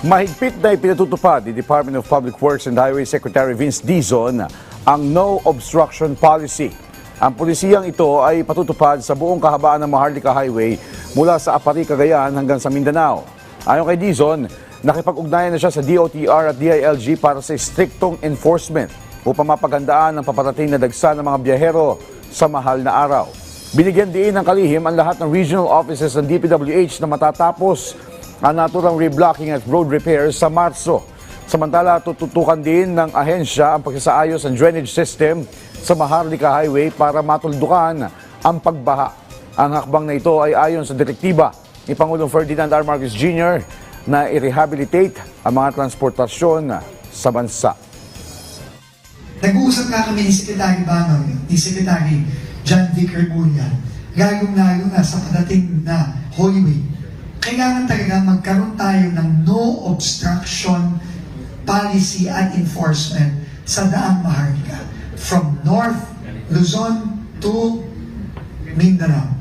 Mahigpit na ipinatutupad ni Department of Public Works and Highway Secretary Vince Dizon ang no obstruction policy. Ang pulisiyang ito ay patutupad sa buong kahabaan ng Maharlika Highway mula sa Apari, Cagayan hanggang sa Mindanao. Ayon kay Dizon, nakipag-ugnayan na siya sa DOTR at DILG para sa striktong enforcement upang mapagandaan ang paparating na dagsa ng mga biyahero sa mahal na araw. Binigyan din ng kalihim ang lahat ng regional offices ng DPWH na matatapos ang naturang reblocking at road repairs sa Marso. Samantala, tututukan din ng ahensya ang pagsasaayos ng drainage system sa Maharlika Highway para matuldukan ang pagbaha. Ang hakbang na ito ay ayon sa direktiba ni Pangulong Ferdinand R. Marcos Jr. na i-rehabilitate ang mga transportasyon sa bansa. Nag-uusap nga kami ni Secretary Banoy, ni Secretary John Vicar Mulyan, layong-layo na sa padating na Holy Week. Kailangan talaga magkaroon tayo ng no obstruction policy and enforcement sa daang Maharlika from North Luzon to Mindanao.